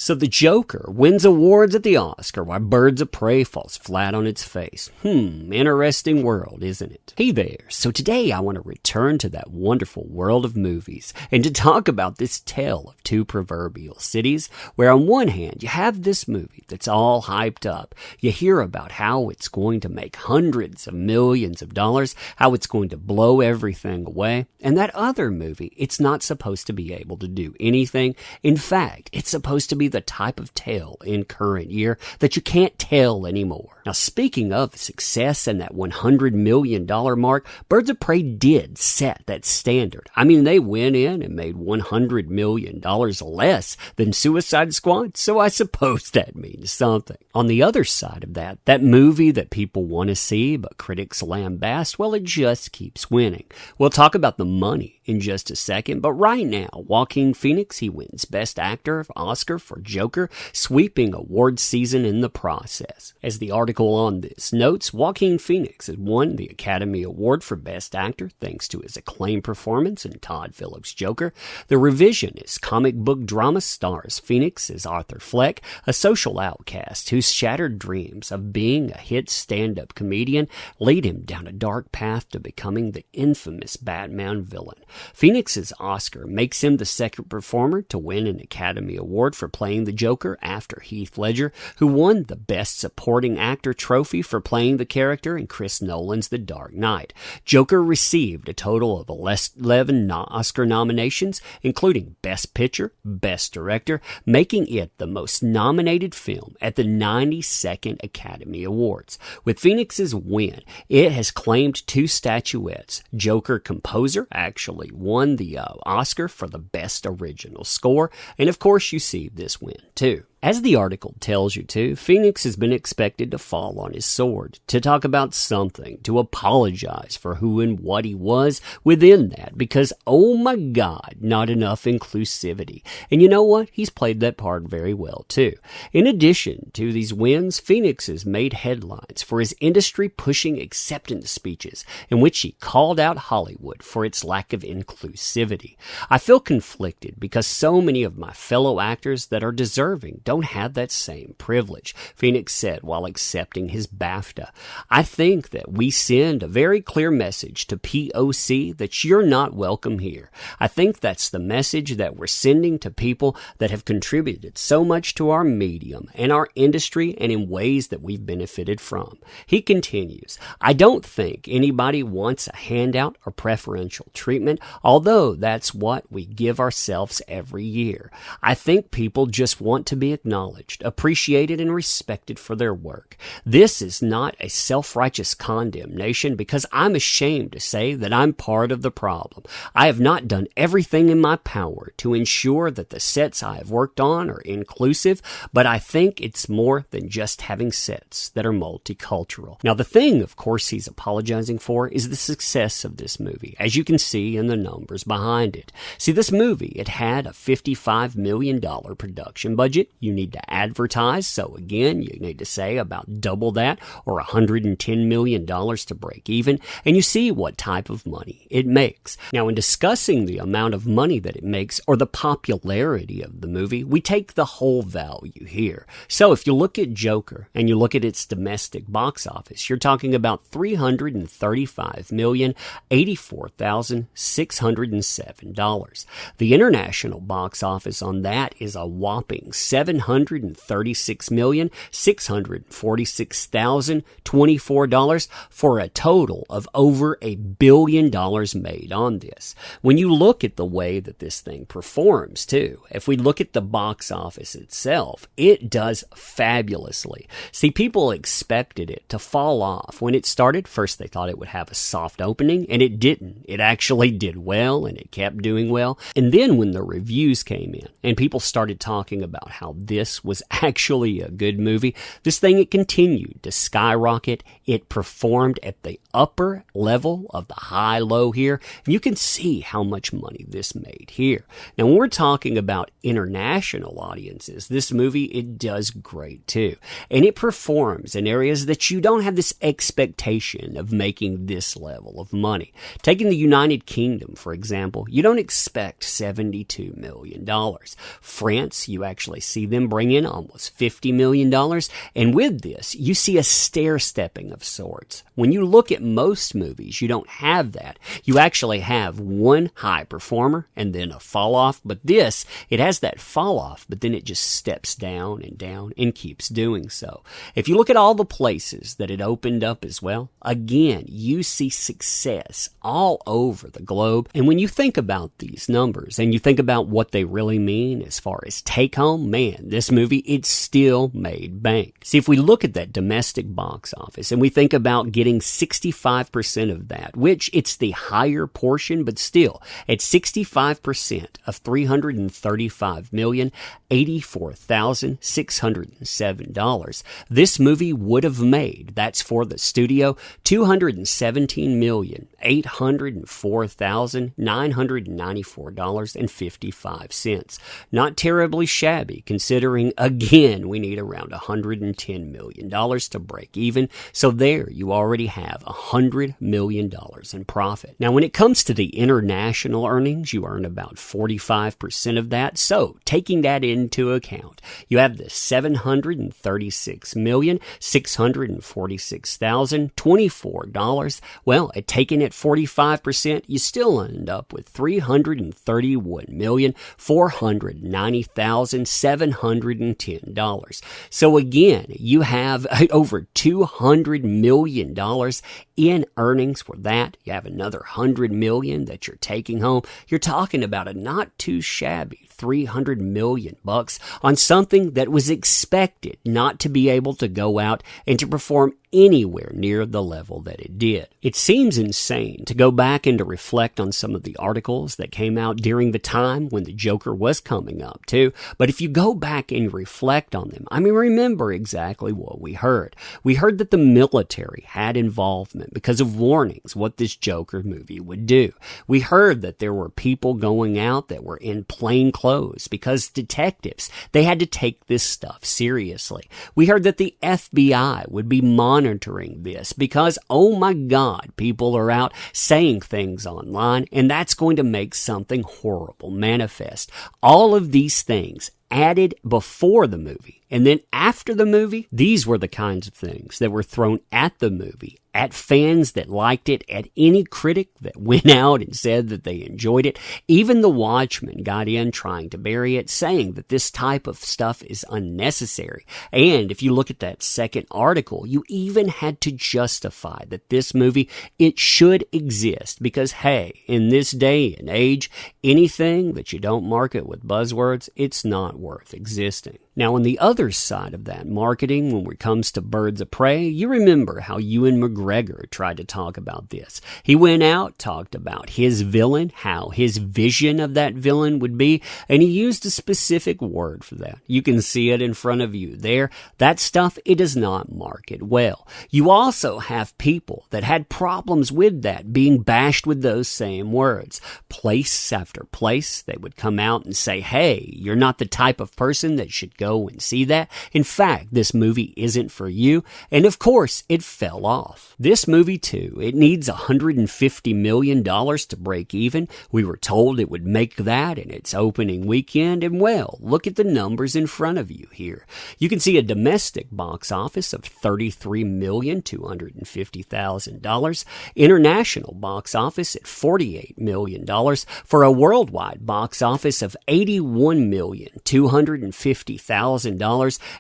So the Joker wins awards at the Oscar while Birds of Prey falls flat on its face. Interesting world, isn't it? Hey there, so today I want to return to that wonderful world of movies and to talk about this tale of two proverbial cities where on one hand you have this movie that's all hyped up. You hear about how it's going to make hundreds of millions of dollars, how it's going to blow everything away, and that other movie, it's not supposed to be able to do anything. In fact, it's supposed to be the type of tale in current year that you can't tell anymore. Now, speaking of success and that $100 million mark, Birds of Prey did set that standard. I mean, they went in and made $100 million less than Suicide Squad, so I suppose that means something. On the other side of that movie that people want to see but critics lambast, well, it just keeps winning. We'll talk about the money in just a second, but right now, Joaquin Phoenix, he wins Best Actor Oscar for Joker, sweeping award season in the process. As the article on this notes, Joaquin Phoenix has won the Academy Award for Best Actor thanks to his acclaimed performance in Todd Phillips' Joker. The revisionist comic book drama stars Phoenix as Arthur Fleck, a social outcast whose shattered dreams of being a hit stand-up comedian lead him down a dark path to becoming the infamous Batman villain. Phoenix's Oscar makes him the second performer to win an Academy Award for playing the Joker after Heath Ledger, who won the Best Supporting Actor trophy for playing the character in Chris Nolan's The Dark Knight. Joker received a total of 11 Oscar nominations, including Best Picture, Best Director, making it the most nominated film at the 92nd Academy Awards. With Phoenix's win, it has claimed 2 statuettes. Joker Composer actually won the Oscar for the Best Original Score, and of course you see this win too. As the article tells you to, Phoenix has been expected to fall on his sword, to talk about something, to apologize for who and what he was within that, because, oh my God, not enough inclusivity. And you know what? He's played that part very well, too. In addition to these wins, Phoenix has made headlines for his industry-pushing acceptance speeches, in which he called out Hollywood for its lack of inclusivity. I feel conflicted because so many of my fellow actors that are deserving don't have that same privilege, Phoenix said while accepting his BAFTA. I think that we send a very clear message to POC that you're not welcome here. I think that's the message that we're sending to people that have contributed so much to our medium and our industry and in ways that we've benefited from. He continues, I don't think anybody wants a handout or preferential treatment, although that's what we give ourselves every year. I think people just want to be acknowledged, appreciated, and respected for their work. This is not a self-righteous condemnation because I'm ashamed to say that I'm part of the problem. I have not done everything in my power to ensure that the sets I have worked on are inclusive, but I think it's more than just having sets that are multicultural. Now, the thing, of course, he's apologizing for is the success of this movie, as you can see in the numbers behind it. See, this movie, it had a $55 million production budget. You need to advertise, so again, you need to say about double that or $110 million to break even, and you see what type of money it makes. Now, in discussing the amount of money that it makes or the popularity of the movie, we take the whole value here. So if you look at Joker and you look at its domestic box office, you're talking about $335,084,607. The international box office on that is a whopping $736,646,024 for a total of over $1 billion made on this. When you look at the way that this thing performs too, if we look at the box office itself, it does fabulously. See, people expected it to fall off. When it started, first they thought it would have a soft opening, and it didn't. It actually did well, and it kept doing well. And then when the reviews came in, and people started talking about how this was actually a good movie, this thing, it continued to skyrocket. It performed at the upper level of the high-low here, and you can see how much money this made here. Now, when we're talking about international audiences, this movie, it does great too. And it performs in areas that you don't have this expectation of making this level of money. Taking the United Kingdom, for example, you don't expect $72 million. France, you actually see them bring in almost $50 million. And with this, you see a stair-stepping of sorts. When you look at most movies, you don't have that. You actually have one high performer and then a fall off. But this, it has that fall off, but then it just steps down and keeps doing so. If you look at all the places that it opened up as well, again, you see success all over the globe. And when you think about these numbers and you think about what they really mean as far as take home, man, this movie, it still made bank. See, if we look at that domestic box office and we think about getting 65% of that, which it's the higher portion, but still at 65% of $335,084,607, this movie would have made, that's for the studio, $217,804,994.55. Not terribly shabby, considering, again, we need around $110 million to break even. So there you already have $100 million in profit. Now, when it comes to the international earnings, you earn about 45% of that. So taking that into account, you have the $736,646,024. Well, at taking it 45%, you still end up with $331,490,710. So again, you have over $200 million in earnings for that. You have another $100 million that you're taking home. You're talking about a not too shabby $300 million on something that was expected not to be able to go out and to perform anywhere near the level that it did. It seems insane to go back and to reflect on some of the articles that came out during the time when the Joker was coming up too, but if you go back and reflect on them, I mean, remember exactly what we heard. We heard that the military had involvement because of warnings what this Joker movie would do. We heard that there were people going out that were in plain clothes because detectives, they had to take this stuff seriously. We heard that the FBI would be monitoring this because, oh my God, people are out saying things online, and that's going to make something horrible manifest. All of these things added before the movie and then after the movie, these were the kinds of things that were thrown at the movie, at fans that liked it, at any critic that went out and said that they enjoyed it. Even the Watchmen got in trying to bury it, saying that this type of stuff is unnecessary. And if you look at that second article, you even had to justify that this movie, it should exist because, hey, in this day and age, anything that you don't market with buzzwords, it's not worth existing. Now, on the other side of that marketing, when it comes to Birds of Prey, you remember how Ewan McGregor tried to talk about this. He went out, talked about his villain, how his vision of that villain would be, and he used a specific word for that. You can see it in front of you there. That stuff, it does not market well. You also have people that had problems with that, being bashed with those same words. Place after place, they would come out and say, hey, you're not the type of person that should go and see that. In fact, this movie isn't for you. And of course, it fell off. This movie too, it needs $150 million to break even. We were told it would make that in its opening weekend. And well, look at the numbers in front of you here. You can see a domestic box office of $33,250,000. International box office at $48 million for a worldwide box office of $81,250,000.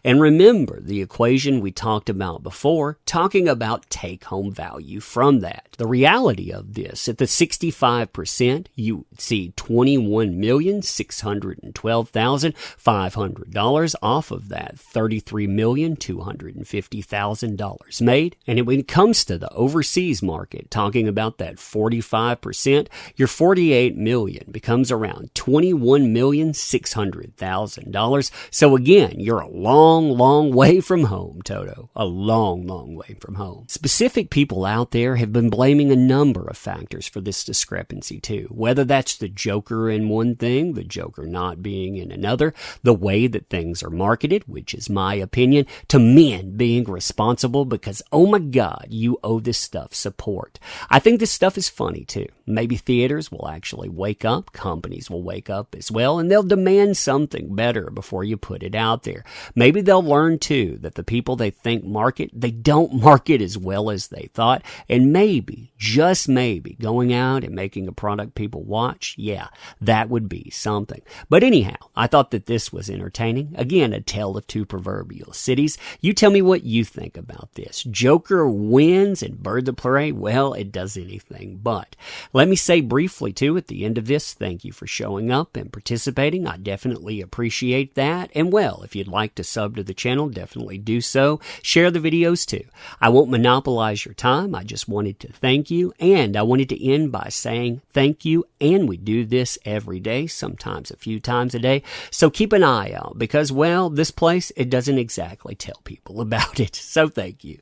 And remember the equation we talked about before, talking about take-home value from that. The reality of this, at the 65%, you see $21,612,500 off of that $33,250,000 made. And when it comes to the overseas market, talking about that 45%, your $48 million becomes around $21,600,000. So again, you're a long, long way from home, Toto. A long, long way from home. Specific people out there have been blaming a number of factors for this discrepancy too. Whether that's the Joker in one thing, the Joker not being in another, the way that things are marketed, which is my opinion, to men being responsible because, oh my God, you owe this stuff support. I think this stuff is funny too. Maybe theaters will actually wake up, companies will wake up as well, and they'll demand something better before you put it it out there. Maybe they'll learn too that the people they think market, they don't market as well as they thought. And maybe, just maybe, going out and making a product people watch, yeah, that would be something. But anyhow, I thought that this was entertaining. Again, a tale of two proverbial cities. You tell me what you think about this. Joker wins and Birds of Prey, well, it does anything but. Let me say briefly too at the end of this, thank you for showing up and participating. I definitely appreciate that. And well, if you'd like to sub to the channel, definitely do so. Share the videos too. I won't monopolize your time. I just wanted to thank you, and I wanted to end by saying thank you. And we do this every day, sometimes a few times a day. So keep an eye out because, well, this place, it doesn't exactly tell people about it. So thank you.